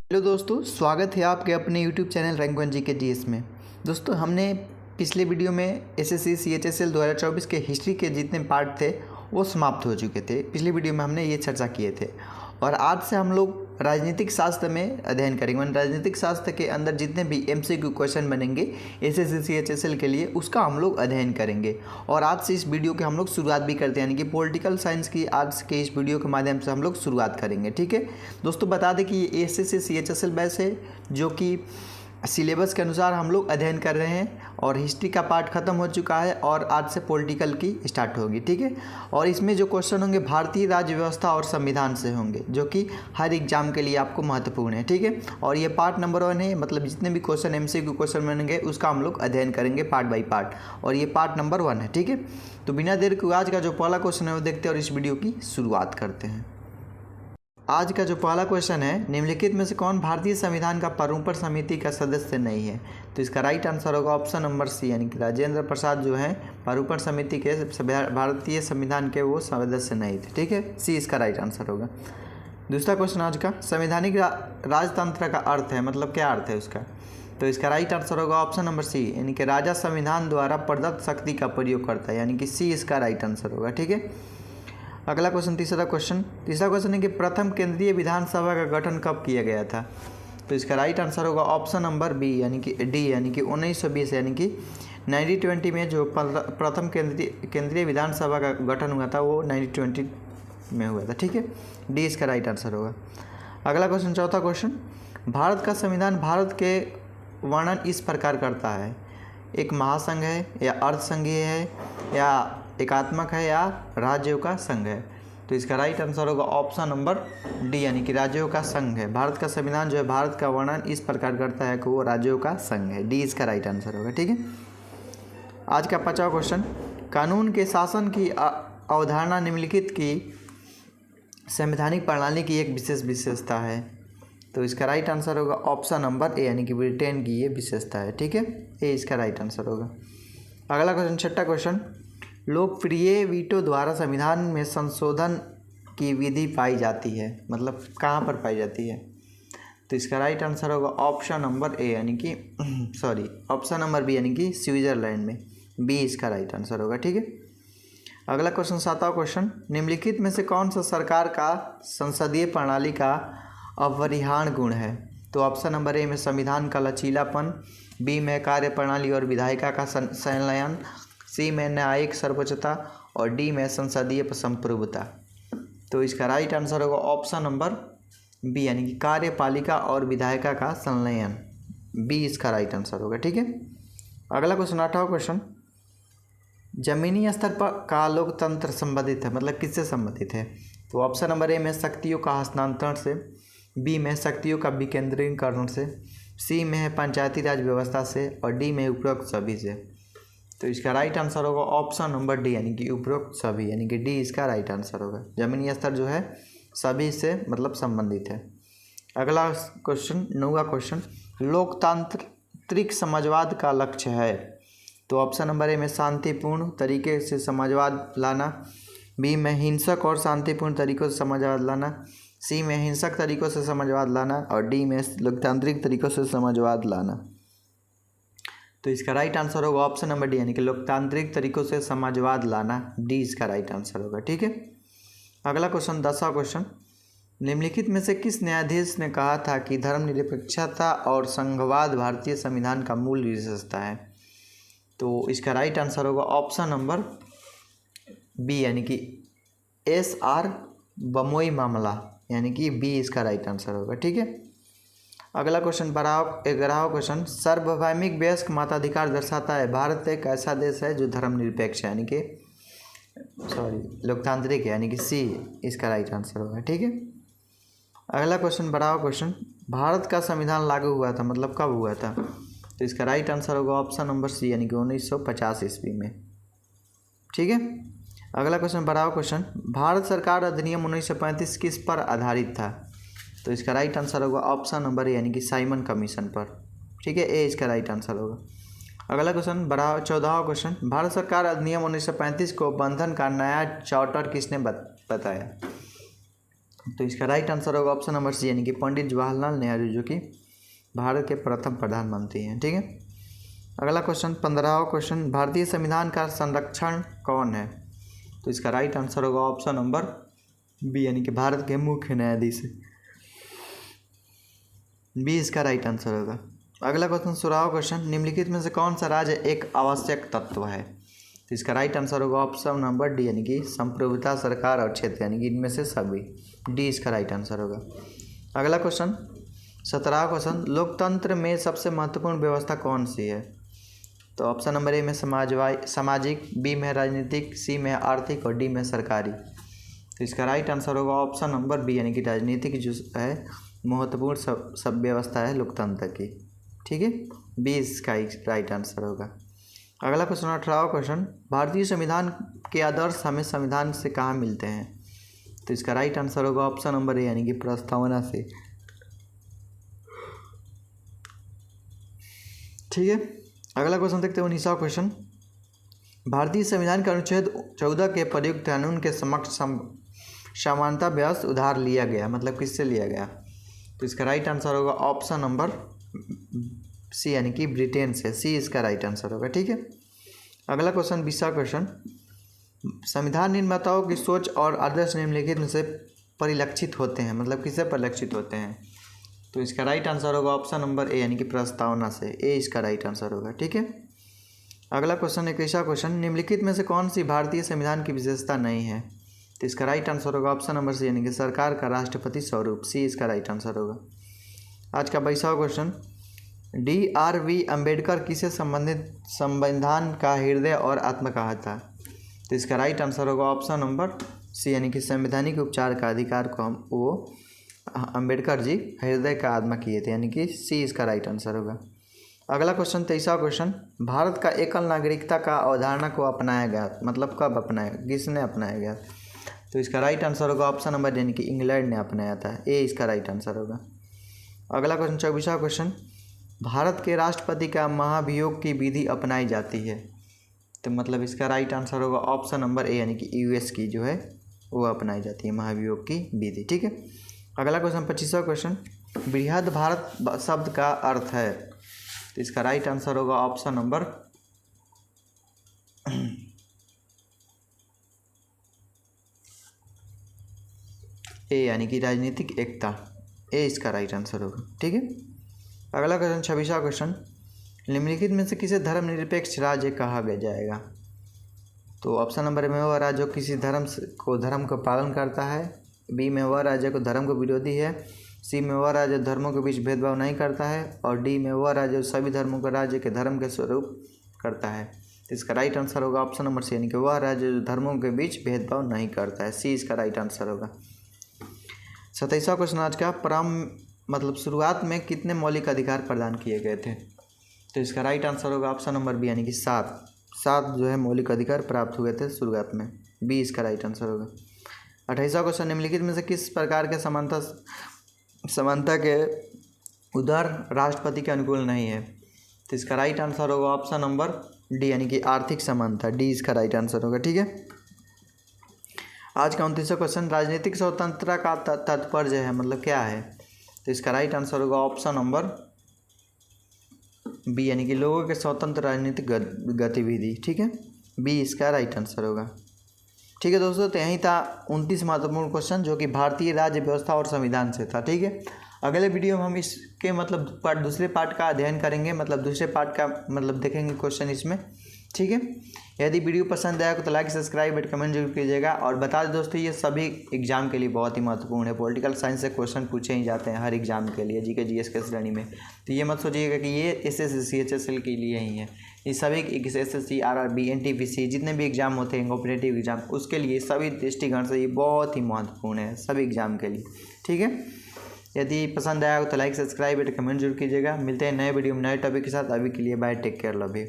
Hello दोस्तों, स्वागत है आपके अपने यूट्यूब चैनल रैंक वन जी के जीएस में। दोस्तों, हमने पिछले वीडियो में एसएससी सीएचएसएल 2024 के हिस्ट्री के जितने पार्ट थे वो समाप्त हो चुके थे। पिछली वीडियो में हमने ये चर्चा किए थे और आज से हम लोग राजनीतिक शास्त्र में अध्ययन करेंगे। राजनीतिक शास्त्र के अंदर जितने भी एमसीक्यू क्वेश्चन बनेंगे एसएससी सीएचएसएल के लिए उसका हम लोग अध्ययन करेंगे। और आज से इस वीडियो के हम लोग शुरुआत भी करते हैं, यानी कि पॉलिटिकल साइंस की आज के इस वीडियो के माध्यम से हम लोग शुरुआत करेंगे। ठीक है दोस्तों, बता दें कि ये एसएससी सीएचएसएल बैच है जो कि सिलेबस के अनुसार हम लोग अध्ययन कर रहे हैं और हिस्ट्री का पार्ट ख़त्म हो चुका है और आज से पॉलिटिकल की स्टार्ट होगी। ठीक है, और इसमें जो क्वेश्चन होंगे भारतीय राज्य व्यवस्था और संविधान से होंगे, जो कि हर एग्जाम के लिए आपको महत्वपूर्ण है। ठीक है, और ये पार्ट नंबर 1 है, मतलब जितने भी क्वेश्चन एमसीक्यू क्वेश्चन बनेंगे उसका हम लोग अध्ययन करेंगे पार्ट बाई पार्ट, और ये पार्ट नंबर 1 है। ठीक है, तो बिना देर के आज का जो पहला क्वेश्चन है वो देखते हैं और इस वीडियो की शुरुआत करते हैं। आज का जो पहला क्वेश्चन है, निम्नलिखित में से कौन भारतीय संविधान का प्रारूपण समिति का सदस्य नहीं है? तो इसका राइट आंसर होगा ऑप्शन नंबर सी, यानी कि राजेंद्र प्रसाद जो है प्रारूपण समिति के भारतीय संविधान के वो सदस्य नहीं थे। ठीक है, सी इसका राइट आंसर होगा। दूसरा क्वेश्चन आज का, संवैधानिक राजतंत्र का अर्थ है, मतलब क्या अर्थ है उसका? तो इसका राइट आंसर होगा ऑप्शन नंबर सी, यानी कि राजा संविधान द्वारा प्रदत्त शक्ति का प्रयोग करता है, यानी कि सी इसका राइट आंसर होगा। ठीक है, अगला क्वेश्चन तीसरा क्वेश्चन है कि प्रथम केंद्रीय विधानसभा का गठन कब किया गया था? तो इसका राइट आंसर होगा ऑप्शन नंबर बी, यानी कि डी, यानी कि 1920, यानी कि 1920 में जो प्रथम केंद्रीय विधानसभा का गठन हुआ था वो 1920 में हुआ था। ठीक है, डी इसका राइट आंसर होगा। अगला क्वेश्चन चौथा क्वेश्चन, भारत का संविधान भारत के वर्णन इस प्रकार करता है, एक महासंघ है या अर्धसंघीय है या एकात्मक है या राज्यों का संघ है? तो इसका राइट आंसर होगा ऑप्शन नंबर डी, यानी कि राज्यों का संघ है। भारत का संविधान जो है भारत का वर्णन इस प्रकार करता है कि वो राज्यों का संघ है। डी इसका राइट आंसर होगा। ठीक है, आज का 5वां क्वेश्चन, कानून के शासन की अवधारणा निम्नलिखित की संवैधानिक प्रणाली की एक विशेष विशेषता है? तो इसका राइट आंसर होगा ऑप्शन नंबर ए, यानी कि ब्रिटेन की ये विशेषता है। ठीक है, ए इसका राइट आंसर होगा। अगला क्वेश्चन छठा क्वेश्चन, लोकप्रिय वीटो द्वारा संविधान में संशोधन की विधि पाई जाती है, मतलब कहाँ पर पाई जाती है? तो इसका राइट आंसर होगा ऑप्शन नंबर ए, यानी कि ऑप्शन नंबर बी, यानी कि स्विट्जरलैंड में। बी इसका राइट आंसर होगा। ठीक है, अगला क्वेश्चन 7वां क्वेश्चन, निम्नलिखित में से कौन सा सरकार का संसदीय प्रणाली का अपरिहार्य गुण है? तो ऑप्शन नंबर ए में संविधान का लचीलापन, बी में कार्य प्रणाली और विधायिका का संलयन, सी में न्यायिक सर्वोच्चता और डी में संसदीय संप्रभुता। तो इसका राइट आंसर होगा ऑप्शन नंबर बी, यानी कि कार्यपालिका और विधायिका का संलयन। बी इसका राइट आंसर होगा। ठीक है, अगला क्वेश्चन 8वां क्वेश्चन, जमीनी स्तर पर का लोकतंत्र संबंधित है, मतलब किससे संबंधित है? तो ऑप्शन नंबर ए में शक्तियों का हस्तांतरण से, बी में शक्तियों का विकेंद्रीकरण से, सी में है पंचायती राज व्यवस्था से और डी में उपरोक्त सभी से। तो इसका राइट आंसर होगा ऑप्शन नंबर डी, यानी कि उपरोक्त सभी, यानी कि डी इसका राइट आंसर होगा। जमीनी स्तर जो है सभी से मतलब संबंधित है। अगला क्वेश्चन 9वां क्वेश्चन, लोकतांत्रिक समाजवाद का लक्ष्य है? तो ऑप्शन नंबर ए में शांतिपूर्ण तरीके से समाजवाद लाना, बी में हिंसक और शांतिपूर्ण तरीकों से समाजवाद लाना, सी में हिंसक तरीकों से समाजवाद लाना और डी में लोकतांत्रिक तरीकों से समाजवाद लाना। तो इसका राइट आंसर होगा ऑप्शन नंबर डी, यानी कि लोकतांत्रिक तरीकों से समाजवाद लाना। डी इसका राइट आंसर होगा। ठीक है, अगला क्वेश्चन 10वां क्वेश्चन, निम्नलिखित में से किस न्यायाधीश ने कहा था कि धर्मनिरपेक्षता और संघवाद भारतीय संविधान का मूल विशेषता है? तो इसका राइट आंसर होगा ऑप्शन नंबर बी, यानी कि SR बमोई मामला, यानी कि बी इसका राइट आंसर होगा। ठीक है, अगला क्वेश्चन 11वां क्वेश्चन, सार्वभौमिक वयस्क मताधिकार दर्शाता है भारत एक ऐसा देश है जो धर्मनिरपेक्ष है, यानी कि लोकतांत्रिक है, यानी कि सी इसका राइट आंसर होगा। ठीक है, अगला क्वेश्चन 12वां क्वेश्चन, भारत का संविधान लागू हुआ था, मतलब कब हुआ था? तो इसका राइट आंसर होगा ऑप्शन नंबर सी, यानी कि 1950 ईस्वी में। ठीक है, अगला क्वेश्चन 12वां क्वेश्चन, भारत सरकार अधिनियम 1935 किस पर आधारित था? तो इसका राइट आंसर होगा ऑप्शन नंबर ए, यानी कि साइमन कमीशन पर। ठीक है, ए इसका राइट आंसर होगा। अगला क्वेश्चन 14वां क्वेश्चन, भारत सरकार अधिनियम 1935 को बंधन का नया चार्टर किसने बताया? तो इसका राइट आंसर होगा ऑप्शन नंबर सी यानी कि पंडित जवाहरलाल नेहरू, जो कि भारत के प्रथम प्रधानमंत्री हैं। ठीक है, अगला क्वेश्चन 15वां क्वेश्चन, भारतीय संविधान का संरक्षण कौन है? तो इसका राइट आंसर होगा ऑप्शन नंबर बी यानी कि भारत के मुख्य न्यायाधीश, बी इसका राइट आंसर होगा। अगला क्वेश्चन 16वां क्वेश्चन, निम्नलिखित में से कौन सा राज्य एक आवश्यक तत्व है? तो इसका राइट आंसर होगा ऑप्शन नंबर डी यानी कि संप्रभुता, सरकार और क्षेत्र, यानी कि इनमें से सभी, डी इसका राइट आंसर होगा। अगला क्वेश्चन 17वां क्वेश्चन, लोकतंत्र में सबसे महत्वपूर्ण व्यवस्था कौन सी है? तो ऑप्शन नंबर ए में सामाजिक, बी में राजनीतिक, सी में आर्थिक और डी में सरकारी। तो इसका राइट आंसर होगा ऑप्शन नंबर बी यानी कि राजनीतिक जो है महत्वपूर्ण सब व्यवस्था है लोकतंत्र की। ठीक है, बी इसका राइट आंसर होगा। अगला क्वेश्चन 18वां क्वेश्चन, भारतीय संविधान के आदर्श हमें संविधान से कहाँ मिलते हैं? तो इसका राइट आंसर होगा ऑप्शन नंबर ए यानी कि प्रस्तावना से। ठीक है, अगला क्वेश्चन देखते हैं 19वां क्वेश्चन, भारतीय संविधान के अनुच्छेद 14 के प्रयुक्त कानून के समक्ष समानता व्यवस्था उधार लिया गया, मतलब किससे लिया गया? तो इसका राइट आंसर होगा ऑप्शन नंबर सी यानी कि ब्रिटेन से, सी इसका राइट आंसर होगा। ठीक है, अगला क्वेश्चन 20वां क्वेश्चन, संविधान निर्माताओं की सोच और आदर्श निम्नलिखित में से परिलक्षित होते हैं, मतलब किससे परिलक्षित होते हैं? तो इसका राइट आंसर होगा ऑप्शन नंबर ए यानी कि प्रस्तावना से, ए इसका राइट आंसर होगा। ठीक है, अगला क्वेश्चन 21वां क्वेश्चन, निम्नलिखित में से कौन सी भारतीय संविधान की विशेषता नहीं है? तो इसका राइट आंसर होगा ऑप्शन नंबर सी यानी कि सरकार का राष्ट्रपति स्वरूप, सी इसका राइट आंसर होगा। आज का 22वां क्वेश्चन, DRV अम्बेडकर किसे संबंधित संविधान का हृदय और आत्मा कहा था? तो इसका राइट आंसर होगा ऑप्शन नंबर सी यानी कि संवैधानिक उपचार का अधिकार को हम वो अम्बेडकर जी हृदय का आत्मा किए थे, यानी कि सी इसका राइट आंसर होगा। अगला क्वेश्चन 23वां क्वेश्चन, भारत का एकल नागरिकता का अवधारणा को अपनाया गया, मतलब कब अपनाया, किसने अपनाया गया? तो इसका राइट आंसर होगा ऑप्शन नंबर यानी कि इंग्लैंड ने अपनाया था, ए इसका राइट आंसर होगा। अगला क्वेश्चन 24वां क्वेश्चन, भारत के राष्ट्रपति का महाभियोग की विधि अपनाई जाती है, तो मतलब इसका राइट आंसर होगा ऑप्शन नंबर ए यानी कि यूएस की जो है वो अपनाई जाती है महाभियोग की विधि। ठीक है, अगला क्वेश्चन 25वां क्वेश्चन, बृहद भारत शब्द का अर्थ है, तो इसका राइट आंसर होगा ऑप्शन नंबर ए यानी कि राजनीतिक एकता, ए इसका राइट आंसर होगा। ठीक है, अगला क्वेश्चन 26वां क्वेश्चन, निम्नलिखित में से किसे धर्मनिरपेक्ष राज्य कहा गया जाएगा? तो ऑप्शन नंबर में वह राज्य जो किसी धर्म को पालन करता है, बी में वह राज्य को धर्म को विरोधी है, सी में वह राज्य धर्मों के बीच भेदभाव नहीं करता है, और डी में वह राज्य सभी धर्मों को राज्य के धर्म के स्वरूप करता है। तो इसका राइट आंसर होगा ऑप्शन नंबर सी यानी कि वह राज्य जो धर्मों के बीच भेदभाव नहीं करता है, सी इसका राइट आंसर होगा। 27वां क्वेश्चन आज का, मतलब शुरुआत में कितने मौलिक अधिकार प्रदान किए गए थे? तो इसका राइट आंसर होगा ऑप्शन नंबर बी यानी कि 7 जो है मौलिक अधिकार प्राप्त हुए थे शुरुआत में, बी इसका राइट आंसर होगा। 28वां क्वेश्चन, निम्नलिखित में से किस प्रकार के समानता के उदार राष्ट्रपति के अनुकूल नहीं है? तो इसका राइट आंसर होगा ऑप्शन नंबर डी यानी कि आर्थिक समानता, डी इसका राइट आंसर होगा। ठीक है, आज का 29वां क्वेश्चन, राजनीतिक स्वतंत्रता का तात्पर्य है, मतलब क्या है? तो इसका राइट आंसर होगा ऑप्शन नंबर बी यानी कि लोगों के स्वतंत्र राजनीतिक गतिविधि। ठीक है, बी इसका राइट आंसर होगा। ठीक है दोस्तों, तो यही था 29 महत्वपूर्ण क्वेश्चन जो कि भारतीय राज्य व्यवस्था और संविधान से था। ठीक है, अगले वीडियो में हम इसके मतलब दूसरे पार्ट का अध्ययन करेंगे, मतलब दूसरे पार्ट का मतलब देखेंगे क्वेश्चन इसमें। ठीक है, यदि वीडियो पसंद आया तो लाइक, सब्सक्राइब और कमेंट जरूर कीजिएगा। और बता दें दोस्तों, ये सभी एग्जाम के लिए बहुत ही महत्वपूर्ण है। पॉलिटिकल साइंस से क्वेश्चन पूछे ही जाते हैं हर एग्जाम के लिए, जीके जीएस के श्रेणी में। तो ये मत सोचिएगा कि ये एसएससी CHSL के लिए ही है, ये सभी SSC RRB NTPC जितने भी एग्जाम होते हैं कॉम्पिटेटिव एग्जाम, उसके लिए सभी दृष्टिकोण से ये बहुत ही महत्वपूर्ण है सभी एग्जाम के लिए। ठीक है, यदि पसंद आया हो तो लाइक, सब्सक्राइब और कमेंट जरूर कीजिएगा। मिलते हैं नए वीडियो में नए टॉपिक के साथ। अभी के लिए bye, take care, love you.